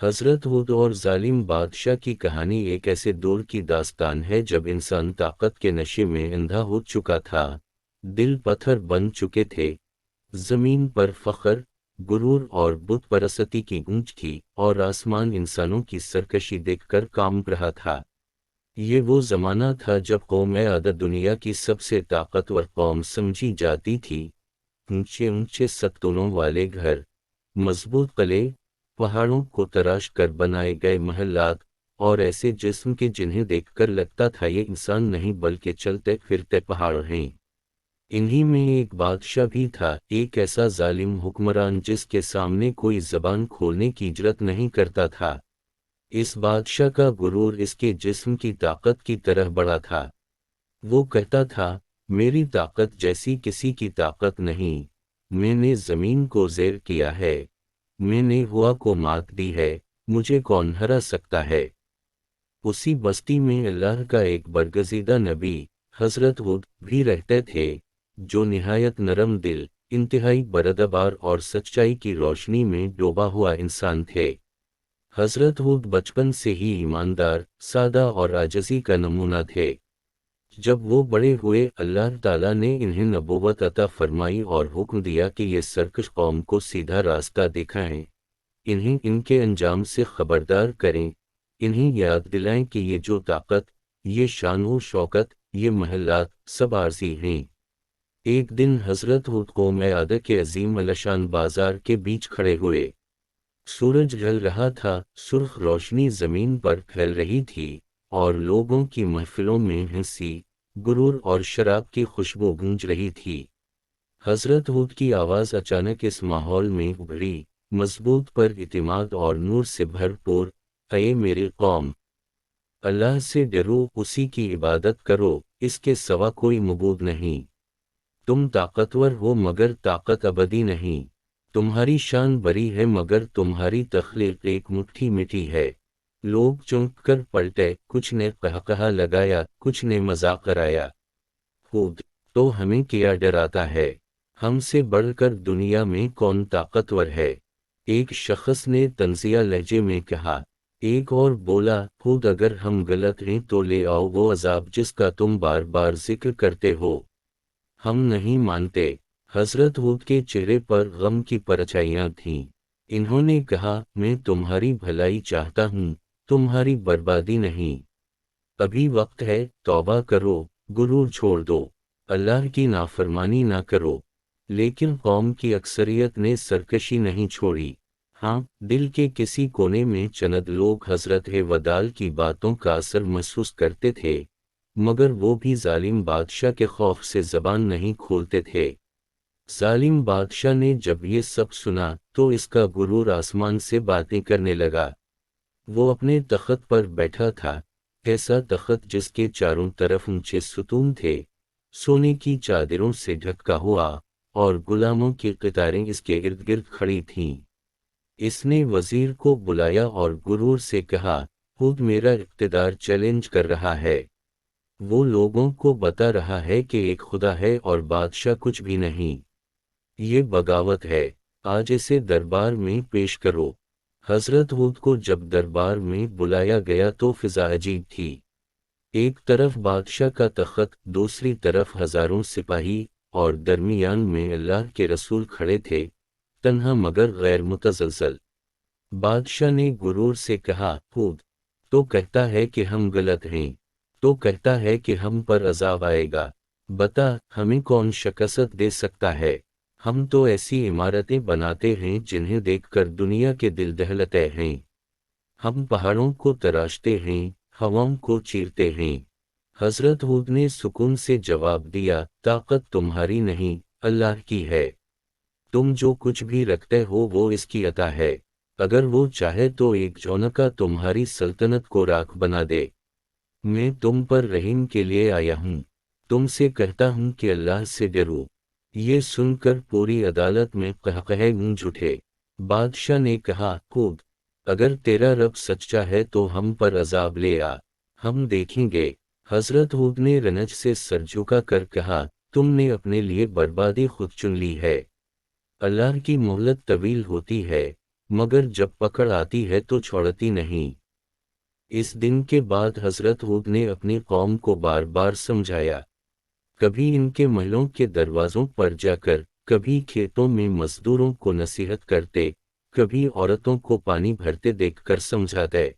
حضرت ہود اور ظالم بادشاہ کی کہانی ایک ایسے دور کی داستان ہے جب انسان طاقت کے نشے میں اندھا ہو چکا تھا، دل پتھر بن چکے تھے، زمین پر فخر، غرور اور بت پرستی کی گونج تھی، اور آسمان انسانوں کی سرکشی دیکھ کر کانپ رہا تھا۔ یہ وہ زمانہ تھا جب قوم عاد دنیا کی سب سے طاقتور قوم سمجھی جاتی تھی۔ اونچے اونچے ستونوں والے گھر، مضبوط قلعے، پہاڑوں کو تراش کر بنائے گئے محلات، اور ایسے جسم کے جنہیں دیکھ کر لگتا تھا یہ انسان نہیں بلکہ چلتے پھرتے پہاڑ ہیں۔ انہی میں ایک بادشاہ بھی تھا، ایک ایسا ظالم حکمران جس کے سامنے کوئی زبان کھولنے کی جرات نہیں کرتا تھا۔ اس بادشاہ کا غرور اس کے جسم کی طاقت کی طرح بڑا تھا۔ وہ کہتا تھا، میری طاقت جیسی کسی کی طاقت نہیں، میں نے زمین کو زیر کیا ہے، میں نے ہوا کو مات دی ہے، مجھے کون ہرا سکتا ہے؟ اسی بستی میں اللہ کا ایک برگزیدہ نبی، حضرت ہود، بھی رہتے تھے، جو نہایت نرم دل، انتہائی بردبار اور سچائی کی روشنی میں ڈوبا ہوا انسان تھے۔ حضرت ہود بچپن سے ہی ایماندار، سادہ اور عاجزی کا نمونہ تھے۔ جب وہ بڑے ہوئے، اللہ تعالیٰ نے انہیں نبوت عطا فرمائی اور حکم دیا کہ یہ سرکش قوم کو سیدھا راستہ دکھائیں، انہیں ان کے انجام سے خبردار کریں، انہیں یاد دلائیں کہ یہ جو طاقت، یہ شان و شوکت، یہ محلات، سب عارضی ہیں۔ ایک دن حضرت ہود قوم عاد کے عظیم الشان بازار کے بیچ کھڑے ہوئے۔ سورج ڈھل رہا تھا، سرخ روشنی زمین پر پھیل رہی تھی، اور لوگوں کی محفلوں میں ہنسی، غرور اور شراب کی خوشبو گونج رہی تھی۔ حضرت ہود کی آواز اچانک اس ماحول میں ابھری، مضبوط پر اعتماد اور نور سے بھرپور، اے میری قوم! اللہ سے ڈرو، اسی کی عبادت کرو، اس کے سوا کوئی معبود نہیں۔ تم طاقتور ہو مگر طاقت ابدی نہیں، تمہاری شان بڑی ہے مگر تمہاری تخلیق ایک مٹھی مٹی ہے۔ لوگ چونک کر پلٹے، کچھ نے قہقہا لگایا، کچھ نے مذاق کرایا۔ ہود، تو ہمیں کیا ڈراتا ہے؟ ہم سے بڑھ کر دنیا میں کون طاقتور ہے؟ ایک شخص نے طنزیہ لہجے میں کہا۔ ایک اور بولا، ہود اگر ہم غلط ہیں تو لے آؤ وہ عذاب جس کا تم بار بار ذکر کرتے ہو۔ ہم نہیں مانتے۔ حضرت ہود کے چہرے پر غم کی پرچھائیاں تھیں۔ انہوں نے کہا، میں تمہاری بھلائی چاہتا ہوں، تمہاری بربادی نہیں۔ ابھی وقت ہے، توبہ کرو، غرور چھوڑ دو، اللہ کی نافرمانی نہ کرو۔ لیکن قوم کی اکثریت نے سرکشی نہیں چھوڑی۔ ہاں، دل کے کسی کونے میں چند لوگ حضرت ودال کی باتوں کا اثر محسوس کرتے تھے، مگر وہ بھی ظالم بادشاہ کے خوف سے زبان نہیں کھولتے تھے۔ ظالم بادشاہ نے جب یہ سب سنا تو اس کا غرور آسمان سے باتیں کرنے لگا۔ وہ اپنے تخت پر بیٹھا تھا، ایسا تخت جس کے چاروں طرف اونچے ستون تھے، سونے کی چادروں سے ڈھکا ہوا، اور غلاموں کی قطاریں اس کے ارد گرد کھڑی تھیں۔ اس نے وزیر کو بلایا اور غرور سے کہا، خود میرا اقتدار چیلنج کر رہا ہے۔ وہ لوگوں کو بتا رہا ہے کہ ایک خدا ہے اور بادشاہ کچھ بھی نہیں۔ یہ بغاوت ہے، آج اسے دربار میں پیش کرو۔ حضرت ہود کو جب دربار میں بلایا گیا تو فضا عجیب تھی۔ ایک طرف بادشاہ کا تخت، دوسری طرف ہزاروں سپاہی، اور درمیان میں اللہ کے رسول کھڑے تھے، تنہا مگر غیر متزلزل۔ بادشاہ نے غرور سے کہا، ہود، تو کہتا ہے کہ ہم غلط ہیں، تو کہتا ہے کہ ہم پر عذاب آئے گا، بتا ہمیں کون شکست دے سکتا ہے؟ ہم تو ایسی عمارتیں بناتے ہیں جنہیں دیکھ کر دنیا کے دل دہلتے ہیں، ہم پہاڑوں کو تراشتے ہیں، ہواؤں کو چیرتے ہیں۔ حضرت ہود نے سکون سے جواب دیا، طاقت تمہاری نہیں، اللہ کی ہے۔ تم جو کچھ بھی رکھتے ہو وہ اس کی عطا ہے، اگر وہ چاہے تو ایک جھونکا تمہاری سلطنت کو راکھ بنا دے۔ میں تم پر رحم کے لیے آیا ہوں، تم سے کہتا ہوں کہ اللہ سے ڈرو۔ یہ سن کر پوری عدالت میں قہقہے گونج اٹھے۔ بادشاہ نے کہا، ہود، اگر تیرا رب سچا ہے تو ہم پر عذاب لے آ، ہم دیکھیں گے۔ حضرت ہود نے رنج سے سر جھکا کر کہا، تم نے اپنے لیے بربادی خود چن لی ہے۔ اللہ کی مہلت طویل ہوتی ہے، مگر جب پکڑ آتی ہے تو چھوڑتی نہیں۔ اس دن کے بعد حضرت ہود نے اپنی قوم کو بار بار سمجھایا، کبھی ان کے محلوں کے دروازوں پر جا کر، کبھی کھیتوں میں مزدوروں کو نصیحت کرتے، کبھی عورتوں کو پانی بھرتے دیکھ کر سمجھاتے،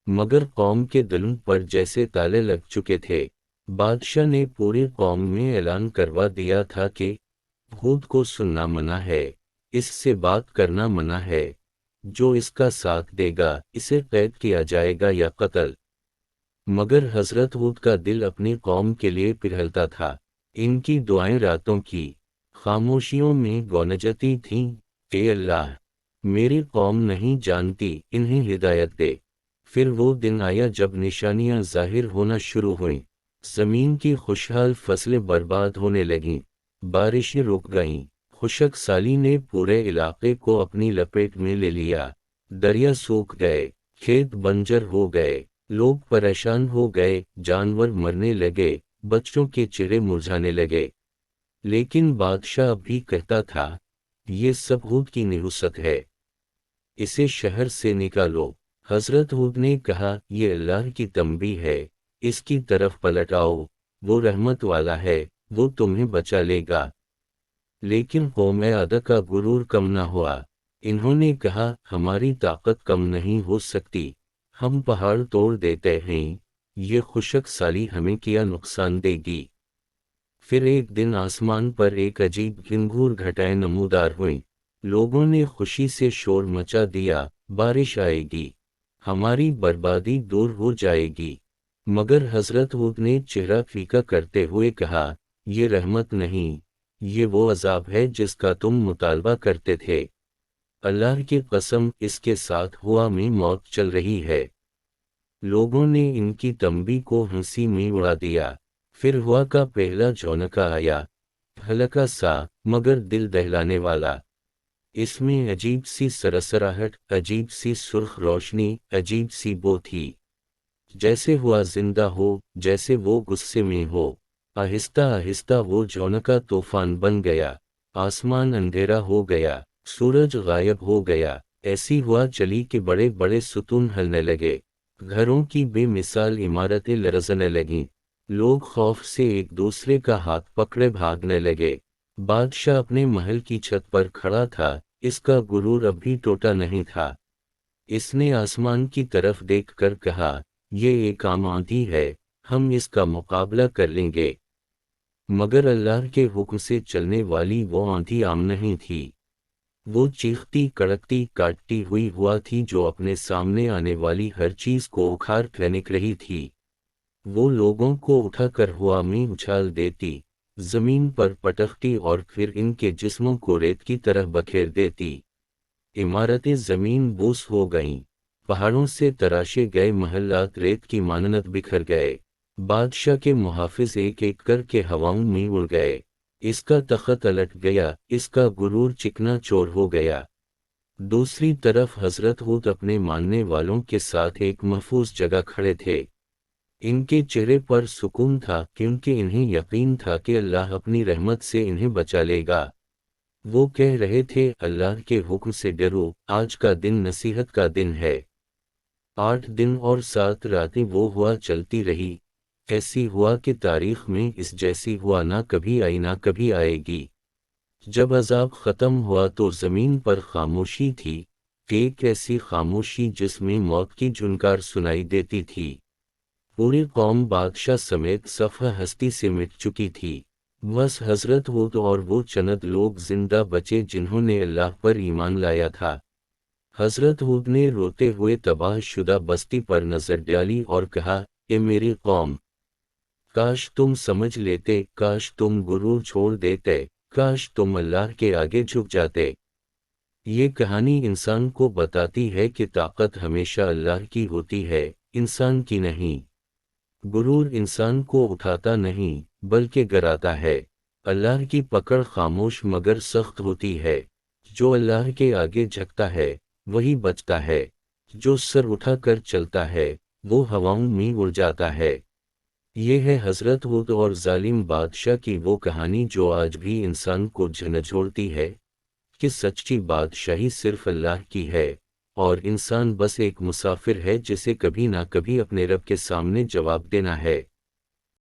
مگر قوم کے دلوں پر جیسے تالے لگ چکے تھے۔ بادشاہ نے پوری قوم میں اعلان کروا دیا تھا کہ ہود کو سننا منع ہے، اس سے بات کرنا منع ہے، جو اس کا ساتھ دے گا اسے قید کیا جائے گا یا قتل۔ مگر حضرت ہود کا دل اپنی قوم کے لیے پگھلتا تھا۔ ان کی دعائیں راتوں کی خاموشیوں میں گونجتی تھیں، اے اللہ، میری قوم نہیں جانتی، انہیں ہدایت دے۔ پھر وہ دن آیا جب نشانیاں ظاہر ہونا شروع ہوئیں، زمین کی خوشحال فصلیں برباد ہونے لگیں، بارشیں رک گئیں، خشک سالی نے پورے علاقے کو اپنی لپیٹ میں لے لیا، دریا سوکھ گئے، کھیت بنجر ہو گئے، لوگ پریشان ہو گئے، جانور مرنے لگے، بچوں کے چہرے مرجھانے لگے۔ لیکن بادشاہ اب بھی کہتا تھا، یہ سب ہود کی نحوست ہے، اسے شہر سے نکالو۔ حضرت ہود نے کہا، یہ اللہ کی تنبیہ ہے، اس کی طرف پلٹ آؤ، وہ رحمت والا ہے، وہ تمہیں بچا لے گا۔ لیکن قوم عاد کا غرور کم نہ ہوا، انہوں نے کہا، ہماری طاقت کم نہیں ہو سکتی، ہم پہاڑ توڑ دیتے ہیں، یہ خشک سالی ہمیں کیا نقصان دے گی۔ پھر ایک دن آسمان پر ایک عجیب گھنگھور گھٹائیں نمودار ہوئیں، لوگوں نے خوشی سے شور مچا دیا، بارش آئے گی، ہماری بربادی دور ہو جائے گی۔ مگر حضرت ہود نے چہرہ پھیکا کرتے ہوئے کہا، یہ رحمت نہیں، یہ وہ عذاب ہے جس کا تم مطالبہ کرتے تھے۔ اللہ کی قسم، اس کے ساتھ ہوا میں موت چل رہی ہے۔ لوگوں نے ان کی تنبیہ کو ہنسی میں اڑا دیا۔ پھر ہوا کا پہلا جھونکا آیا، ہلکا سا مگر دل دہلانے والا۔ اس میں عجیب سی سرسراہٹ، عجیب سی سرخ روشنی، عجیب سی بو تھی، جیسے ہوا زندہ ہو، جیسے وہ غصے میں ہو۔ آہستہ آہستہ وہ جھونکا طوفان بن گیا، آسمان اندھیرا ہو گیا، سورج غائب ہو گیا، ایسی ہوا چلی کہ بڑے بڑے ستون ہلنے لگے، گھروں کی بے مثال عمارتیں لرزنے لگیں، لوگ خوف سے ایک دوسرے کا ہاتھ پکڑے بھاگنے لگے۔ بادشاہ اپنے محل کی چھت پر کھڑا تھا، اس کا غرور اب بھی ٹوٹا نہیں تھا۔ اس نے آسمان کی طرف دیکھ کر کہا، یہ ایک عام آندھی ہے، ہم اس کا مقابلہ کر لیں گے۔ مگر اللہ کے حکم سے چلنے والی وہ آندھی عام نہیں تھی، وہ چیختی کڑکتی کاٹتی ہوئی ہوا تھی جو اپنے سامنے آنے والی ہر چیز کو اکھاڑ پھینک رہی تھی۔ وہ لوگوں کو اٹھا کر ہوا میں اچھال دیتی، زمین پر پٹکتی اور پھر ان کے جسموں کو ریت کی طرح بکھیر دیتی۔ عمارتیں زمین بوس ہو گئیں، پہاڑوں سے تراشے گئے محلات ریت کی مانند بکھر گئے، بادشاہ کے محافظ ایک ایک کر کے ہواؤں میں اڑ گئے، اس کا تخت الٹ گیا، اس کا غرور چکنا چور ہو گیا۔ دوسری طرف حضرت ہود اپنے ماننے والوں کے ساتھ ایک محفوظ جگہ کھڑے تھے، ان کے چہرے پر سکون تھا کیونکہ انہیں یقین تھا کہ اللہ اپنی رحمت سے انہیں بچا لے گا۔ وہ کہہ رہے تھے، اللہ کے حکم سے ڈرو، آج کا دن نصیحت کا دن ہے۔ 8 دن اور 7 راتیں وہ ہوا چلتی رہی، ایسی ہوا کہ تاریخ میں اس جیسی ہوا نہ کبھی آئی نہ کبھی آئے گی۔ جب عذاب ختم ہوا تو زمین پر خاموشی تھی، ایک ایسی خاموشی جس میں موت کی جھنکار سنائی دیتی تھی۔ پوری قوم بادشاہ سمیت صفحہ ہستی سے مٹ چکی تھی، بس حضرت ہود اور وہ چند لوگ زندہ بچے جنہوں نے اللہ پر ایمان لایا تھا۔ حضرت ہود نے روتے ہوئے تباہ شدہ بستی پر نظر ڈالی اور کہا، اے میری قوم، کاش تم سمجھ لیتے، کاش تم غرور چھوڑ دیتے، کاش تم اللہ کے آگے جھک جاتے۔ یہ کہانی انسان کو بتاتی ہے کہ طاقت ہمیشہ اللہ کی ہوتی ہے، انسان کی نہیں۔ غرور انسان کو اٹھاتا نہیں بلکہ گراتا ہے۔ اللہ کی پکڑ خاموش مگر سخت ہوتی ہے، جو اللہ کے آگے جھکتا ہے وہی بچتا ہے، جو سر اٹھا کر چلتا ہے وہ ہواؤں میں اڑ جاتا ہے۔ یہ ہے حضرت ہود اور ظالم بادشاہ کی وہ کہانی جو آج بھی انسان کو جھنجھوڑتی ہے۔ کہ سچی بادشاہی صرف اللہ کی ہے اور انسان بس ایک مسافر ہے جسے کبھی نہ کبھی اپنے رب کے سامنے جواب دینا ہے۔